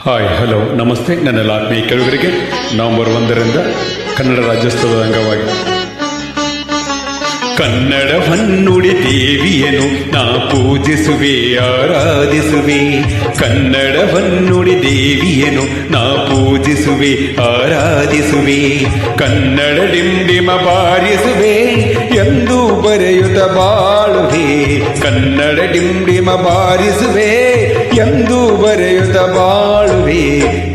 Hi hello ನಮಸ್ತೆ. ನನ್ನೆಲ್ಲ ಆತ್ಮೀಯ ಕೇಳುಗರಿಗೆ ನವೆಂಬರ್ 1ರಿಂದ ಕನ್ನಡ ರಾಜ್ಯೋತ್ಸವದ ಅಂಗವಾಗಿ ಕನ್ನಡ ಹೊನ್ನುಡಿ ದೇವಿಯನು ನಾ ಪೂಜಿಸುವೆ ಆರಾಧಿಸುವೆ. ಕನ್ನಡ ಹೊನ್ನುಡಿ ದೇವಿಯನು ನಾ ಪೂಜಿಸುವೆ ಆರಾಧಿಸುವೆ. ಕನ್ನಡ ಡಿಂಡಿಮ ಬಾರಿಸುವೆ ಎಂದು ಬರೆಯುತ್ತ ಬಾಳುವೆ. ಕನ್ನಡ ಡಿಂಡಿಮ ಬಾರಿಸುವೆ ಎಂದು ಬರೆಯುತ್ತ ಬಾಳುವೆ.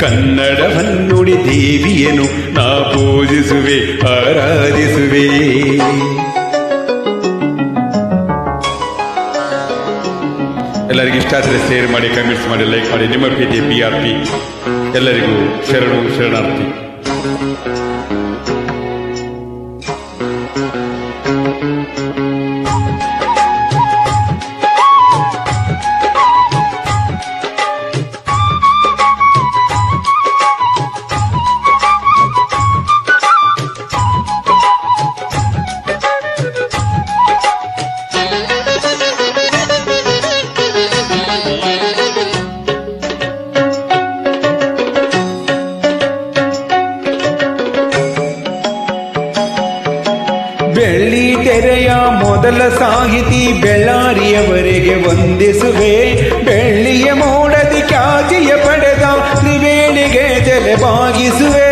ಕನ್ನಡ ಹೊನ್ನುಡಿ ದೇವಿಯನು ನಾ ಪೂಜಿಸುವೆ ಆರಾಧಿಸುವೆ. ಎಲ್ಲರಿಗೂ ಇಷ್ಟ ಆದರೆ ಶೇರ್ ಮಾಡಿ, ಕಮೆಂಟ್ಸ್ ಮಾಡಿ, ಲೈಕ್ ಮಾಡಿ. ನಿಮ್ಮ ಪ್ರೀತಿ PRP. ಎಲ್ಲರಿಗೂ ಶರಣಾರ್ಥಿ. ಬೆಳ್ಳಿ ತೆರೆಯ ಮೊದಲ ಸಾಹಿತಿ ಬೆಳ್ಳಾರಿಯವರೆಗೆ ವಂದಿಸುವೆ. ಬೆಳ್ಳಿಯ ಮೋಡದಿ ಖ್ಯಾತಿಯ ಪಡೆದ ತ್ರಿವೇಣಿಗೆ ತಲೆ ಬಾಗಿಸುವೆ.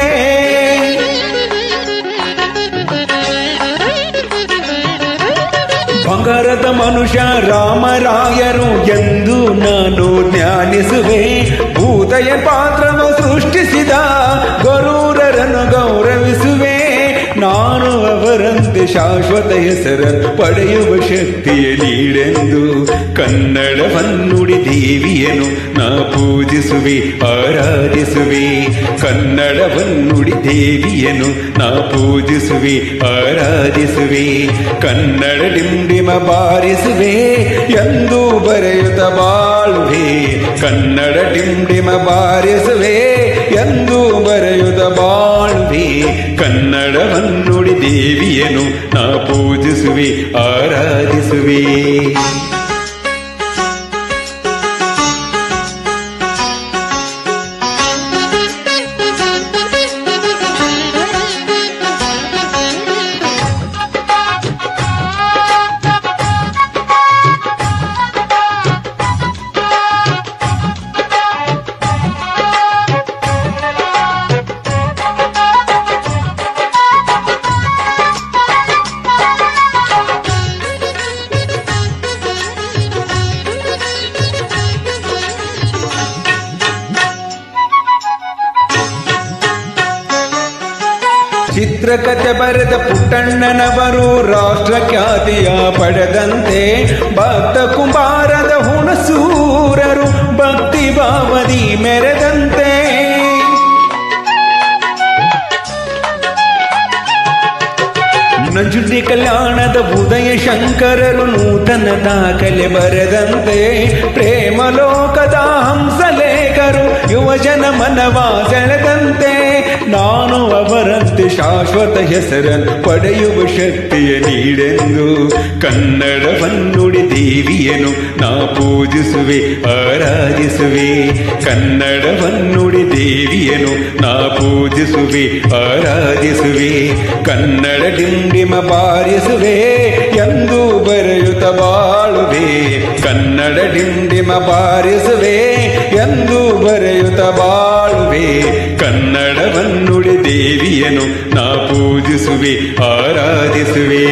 ಬಂಗಾರದ ಮನುಷ್ಯ ರಾಮರಾಯರು ಎಂದು ನಾನು ಧ್ಯಾನಿಸುವೆ. ಭೂತಯ ಪಾತ್ರವನ್ನು ಸೃಷ್ಟಿಸಿದ ಗರೂರರನ್ನು ಗೌರವಿಸುವೆ. ನಾನು ಅವರಂತೆ ಶಾಶ್ವತ ಹೆಸರನ್ನು ಪಡೆಯುವ ಶಕ್ತಿಯ ನೀಡೆಂದು ಕನ್ನಡ ಹೊನ್ನುಡಿ ದೇವಿಯನು ನಾ ಪೂಜಿಸುವೆ ಆರಾಧಿಸುವೆ. ಕನ್ನಡ ಹೊನ್ನುಡಿ ದೇವಿಯನು ನಾ ಪೂಜಿಸುವೆ ಆರಾಧಿಸುವೆ. ಕನ್ನಡ ಡಿಂಡಿಮ ಬಾರಿಸುವೆ ಎಂದು ಬರೆಯುತ್ತ ಬಾಳುವೆ. ಕನ್ನಡ ಡಿಂಡಿಮ ಬಾರಿಸುವೆ ಎಂದು ಬರೆಯುತ್ತ ಬಾಳುವೆ. ಕನ್ನಡ ಹೊನ್ನುಡಿ ದೇವಿಯನು ನಾ ಪೂಜಿಸುವೆ ಆರಾಧಿಸುವೆ. ಚಿತ್ರಕಥೆ ಬರೆದ ಪುಟ್ಟಣ್ಣನವರು ರಾಷ್ಟ್ರ ಖ್ಯಾತಿಯ ಪಡೆದಂತೆ ಭಕ್ತ ಕುಂಬಾರದ ಹುಣಸೂರರು ಭಕ್ತಿ ಭಾವದಿ ಮೆರೆದಂತೆ. ನಂಜುಂಡಿ ಕಲ್ಯಾಣದ ಉದಯ ಶಂಕರರು ನೂತನ ದಾಖಲೆ ಬರೆದಂತೆ. ಪ್ರೇಮ ಲೋಕದ ಹಂಸಲೇಖರು ಯುವಜನ ಮನವ ಸೆಳೆದಂತೆ. ನಾನು ಅವರಂತೆ ಶಾಶ್ವತ ಹೆಸರನ್ನು ಪಡೆಯುವ ಶಕ್ತಿಯ ನೀಡೆಂದು ಕನ್ನಡ ಹೊನ್ನುಡಿ ದೇವಿಯನು ನಾ ಪೂಜಿಸುವೆ ಆರಾಧಿಸುವೆ. ಕನ್ನಡ ಹೊನ್ನುಡಿ ದೇವಿಯನು ನಾ ಪೂಜಿಸುವೆ ಆರಾಧಿಸುವೆ. ಕನ್ನಡ ಡಿಂಡಿಮ ಬಾರಿಸುವೆ ಎಂದು ಬರೆಯುತ್ತ ಬಾಳುವೆ. ಕನ್ನಡ ಡಿಂಡಿಮ ಬಾರಿಸುವೆ ಎಂದು ಬರೆಯುತ್ತ ಬಾಳುವೆ. ಕನ್ನಡ ಹೊನ್ನುಡಿ ದೇವಿಯನು ನಾ ಪೂಜಿಸುವೆ ಆರಾಧಿಸುವೆ.